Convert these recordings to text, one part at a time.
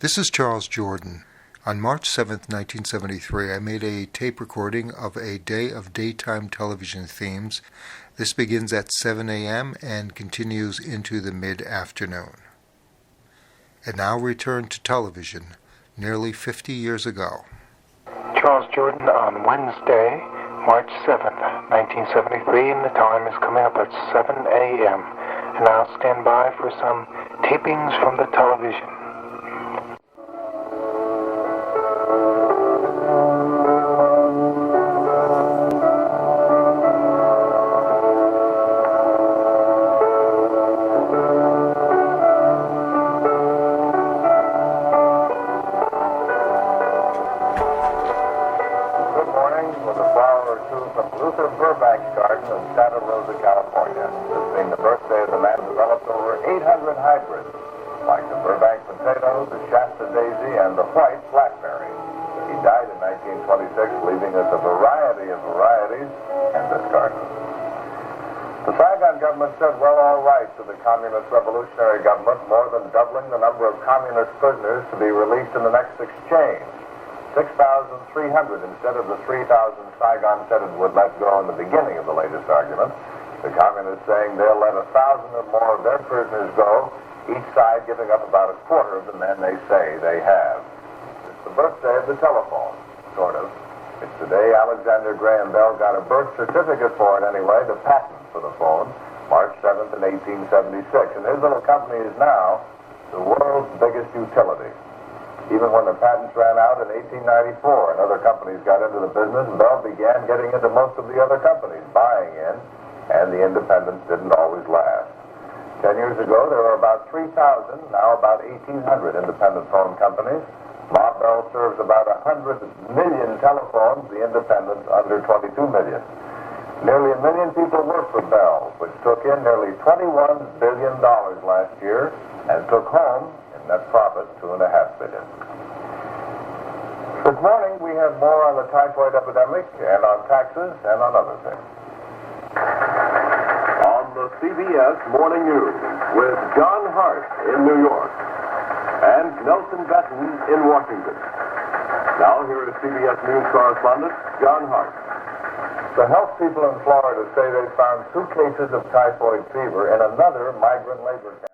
This is Charles Jordan. On March 7, 1973, I made a tape recording of a day of daytime television themes. This begins at 7 a.m. and continues into the mid-afternoon. And now return to television, nearly 50 years ago. Charles Jordan on Wednesday, March 7th, 1973, and the time is coming up at 7 a.m. And I'll stand by for some tapings from the television. Luther Burbank's garden in Santa Rosa, California. This being the birthday of the man who developed over 800 hybrids, like the Burbank potato, the Shasta daisy, and the white blackberry. He died in 1926, leaving us a variety of varieties and this garden. The Saigon government said, well, all right, to the communist revolutionary government, more than doubling the number of communist prisoners to be released in the next exchange. 6,300 instead of the 3,000 Saigon said it would let go in the beginning of the latest argument. The communists saying they'll let 1,000 or more of their prisoners go, each side giving up about a quarter of the men they say they have. It's the birthday of the telephone, sort of. It's the day Alexander Graham Bell got a birth certificate for it anyway, the patent for the phone, March 7th in 1876. And his little company is now the world's biggest utility. Even when the patents ran out in 1894 and other companies got into the business, Bell began getting into most of the other companies, buying in, and the independence didn't always last. 10 years ago, there were about 3,000, now about 1,800 independent phone companies. Ma Bell serves about 100 million telephones, the independents under 22 million. Nearly 1 million people work for Bell, which took in nearly $21 billion last year and took home net profit, $2.5 billion. This morning we have more on the typhoid epidemic and on taxes and on other things. On the CBS Morning News with John Hart in New York and Nelson Benton in Washington. Now here is CBS News correspondent John Hart. The health people in Florida say they found 2 cases of typhoid fever in another migrant labor camp.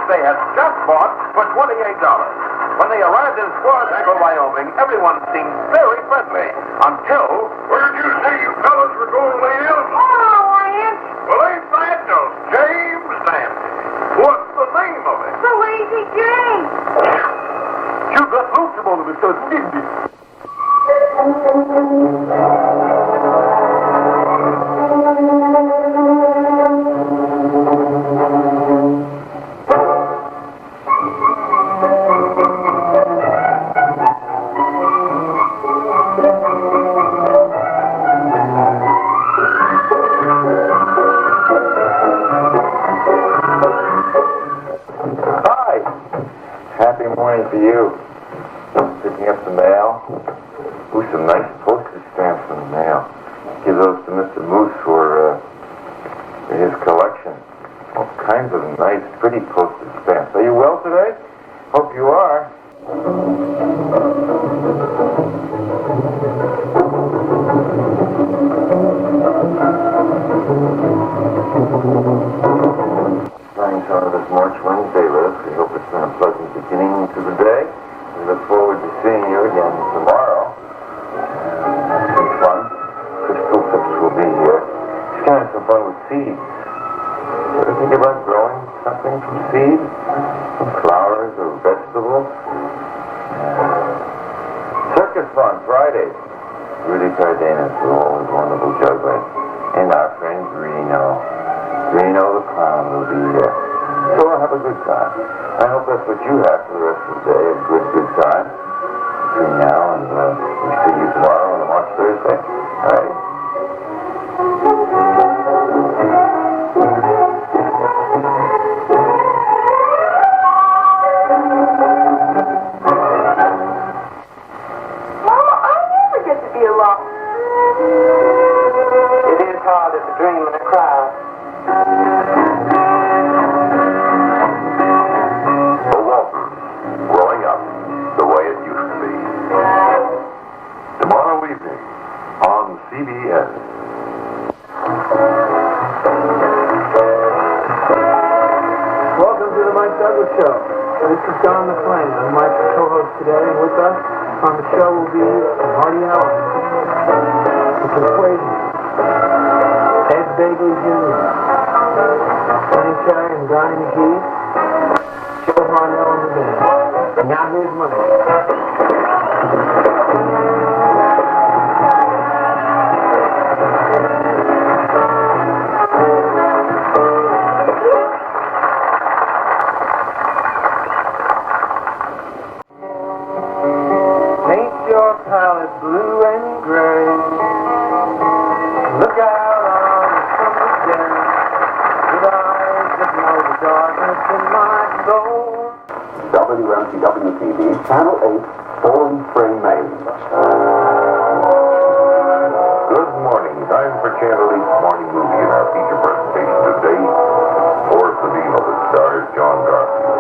They had just bought for $28. When they arrived in Squaws Echo, Wyoming, everyone seemed very friendly until... Where did you say you fellas were going, Lance? Oh, Lance. Well, ain't that no James Nancy? What's the name of it? The Lazy James. You got loose all of a sudden, didn't you? For you, picking up the mail. Ooh, some nice postage stamps in the mail. Give those to Mr. Moose for his collection. All kinds of nice, pretty postage stamps. Are you well today? Hope you are. Starting some of this March Wednesday list. We hope it's been a pleasant beginning to the day. We look forward to seeing you again tomorrow. Have some fun. Crisco Pips will be here. Just gonna have some fun with seeds. You ever think about growing something from seed? Some flowers or vegetables? Circus fun Friday. Rudy Cardenas with all his wonderful juggling. And our friend Greeno. Greeno the clown will be here. So we'll have a good time. I hope that's what you have for the rest of the day, a good time. Between now and just a dream and a crowd. The Waltons, growing up the way it used to be. Tomorrow evening on CBS. Welcome to the Mike Douglas Show. This is Don McLean. I'm Mike's co-host today, and with us on the show will be Marty Allen, the Persuasion, Edddggeee Jr., Sonny Cherry and Donnie McGee, Joe Harnell and the band. And now here's Monty. Palette blue and gray. Look out on the summer day with eyes that know the darkness in my soul. WMTW TV, Channel 8, Bowling Spring, Maine. Good morning. Time for Channel 8's morning movie in our feature presentation today. Forrest the Beagle that stars John Garfield.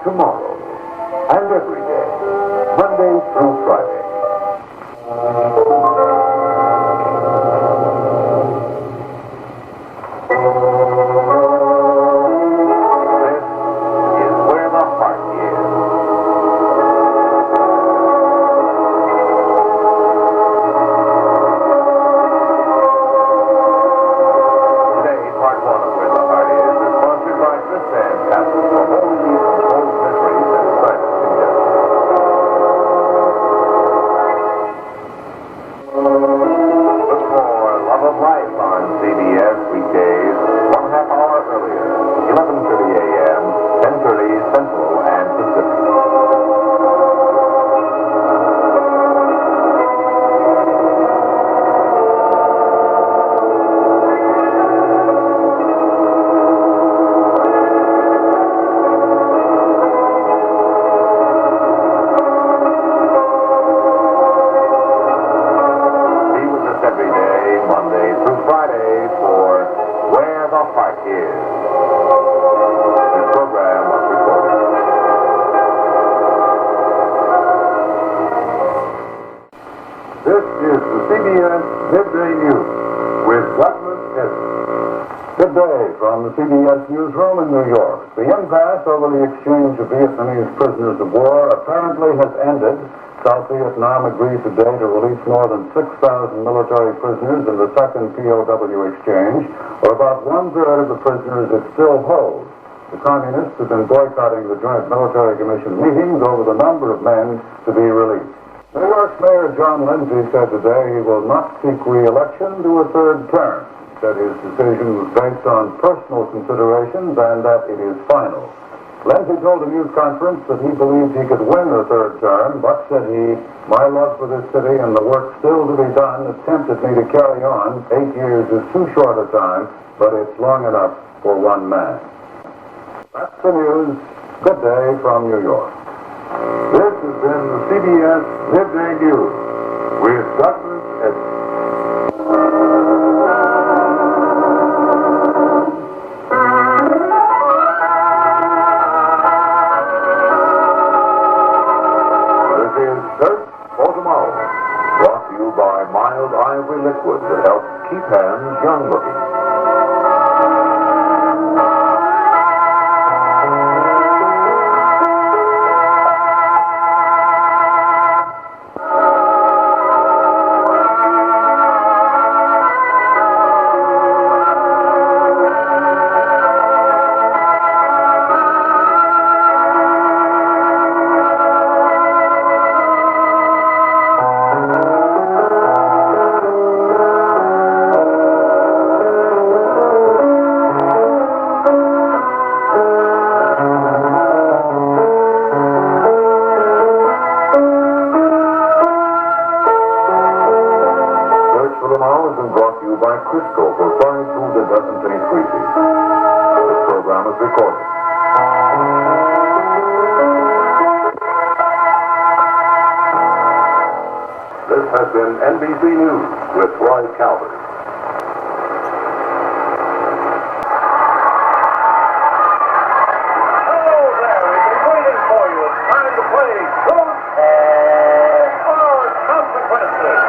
Tomorrow and every day, Monday through Friday. This is where the heart is. Today, part one of Where the Heart is sponsored by Crisco capsules for home use. CBS weekdays, 1/2 hour earlier, 11:30 a.m., 10:30 Central and Pacific. Be with us every day, Monday through Friday, for Where the Heart Is. This program was recorded. This is the CBS Mid-Day News with Douglas Edwards. Good day from the CBS Newsroom in New York. The impasse over the exchange of Vietnamese prisoners of war apparently has ended. South Vietnam agreed today to release more than 6,000 military prisoners in the second POW exchange, or about 1/3 of the prisoners it still holds. The communists have been boycotting the Joint Military Commission meetings over the number of men to be released. New York Mayor John Lindsay said today he will not seek re-election to a third term. He said his decision was based on personal considerations and that it is final. Lindsay told a news conference that he believed he could win the third term, but said he, "My love for this city and the work still to be done has tempted me to carry on. 8 years is too short a time, but it's long enough for one man." That's the news. Good day from New York. This has been the CBS Mid-Day News with Douglas Edwards. This is Search for Tomorrow, brought to you by mild Ivory Liquid that helps keep hands young-looking. By Crisco for frying food that doesn't taste greasy. This program is recorded. This has been NBC News with Floyd Kalber. Hello there, we've been waiting for you. It's time to play Truth or Consequences.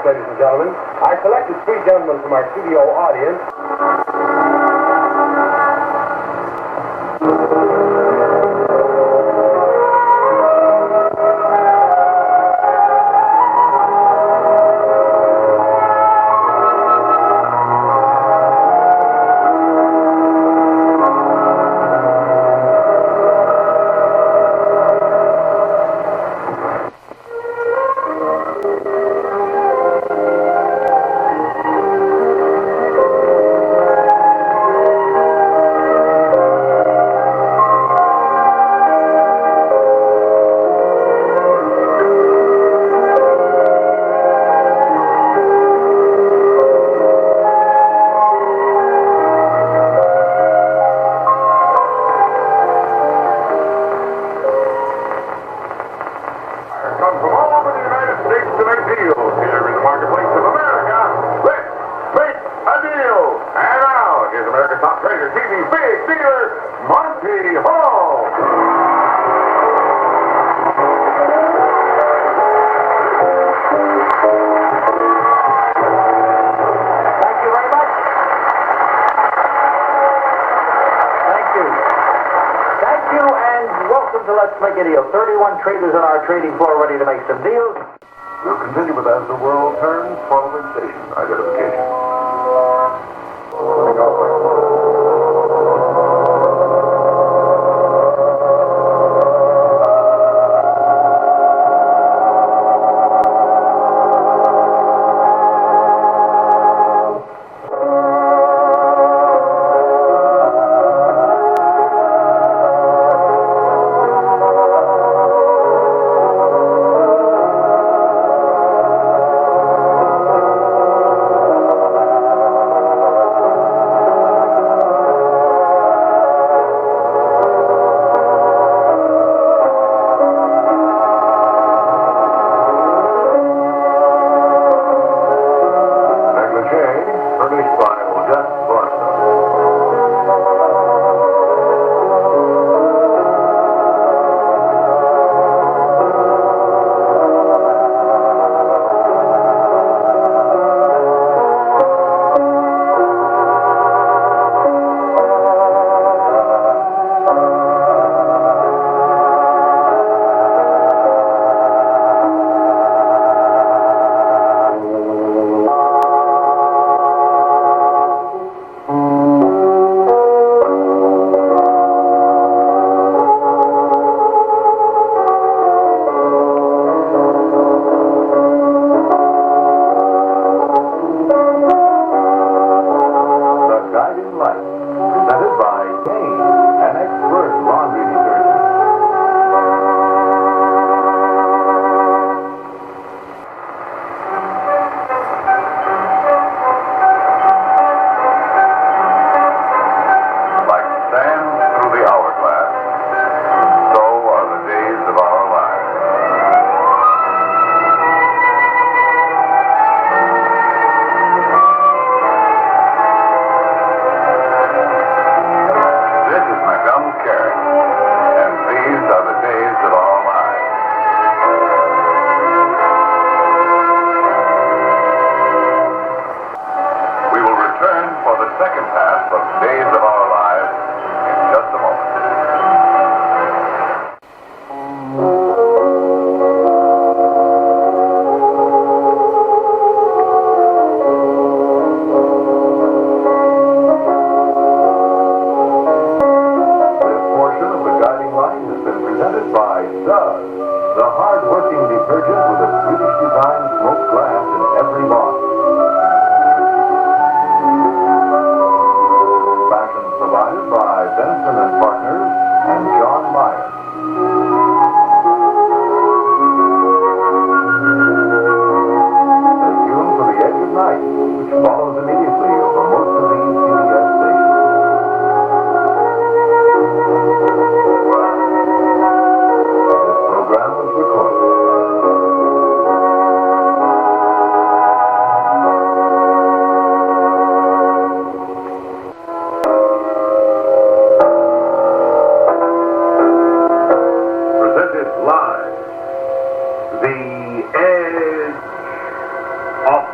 Ladies and gentlemen, I selected 3 gentlemen from our studio audience. Let's make a deal. 31 traders on our trading floor ready to make some deals. We'll continue with As the World Turns following station identification.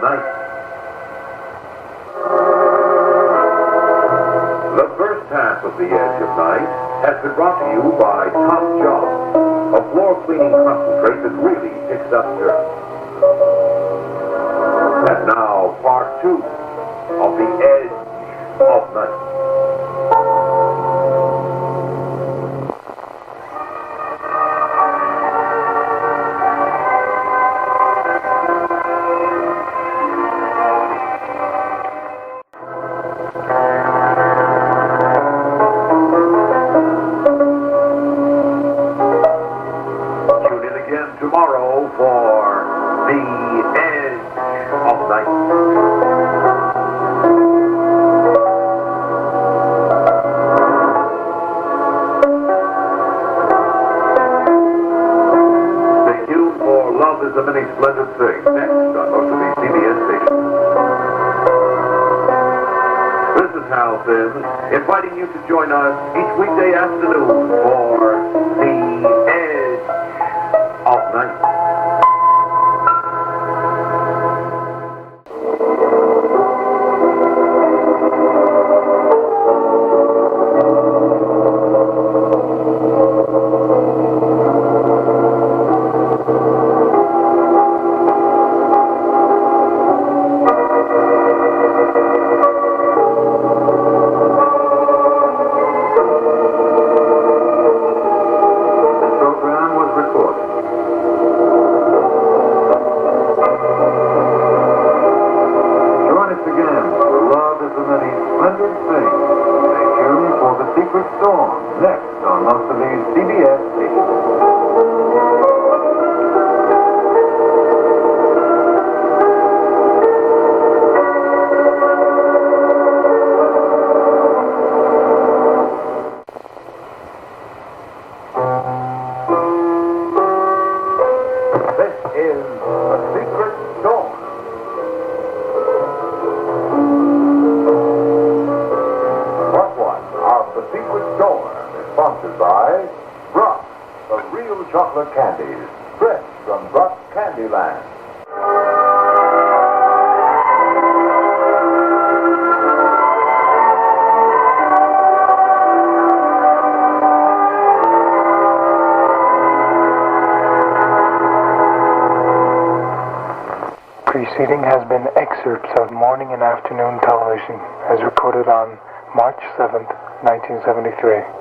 Night. The first half of The Edge of Night has been brought to you by Top Job, a floor cleaning concentrate that really picks up dirt. And now, part 2 of The Edge of Night. Tomorrow for The Edge of Night. Stay tuned for Love is a Many-Splendored Thing, next on most of these CBS stations. This is Hal Sims, inviting you to join us each weekday afternoon for The Edge of Night. Chocolate candies, fresh from Brach Candyland. Preceding has been excerpts of morning and afternoon television as recorded on March 7th, 1973.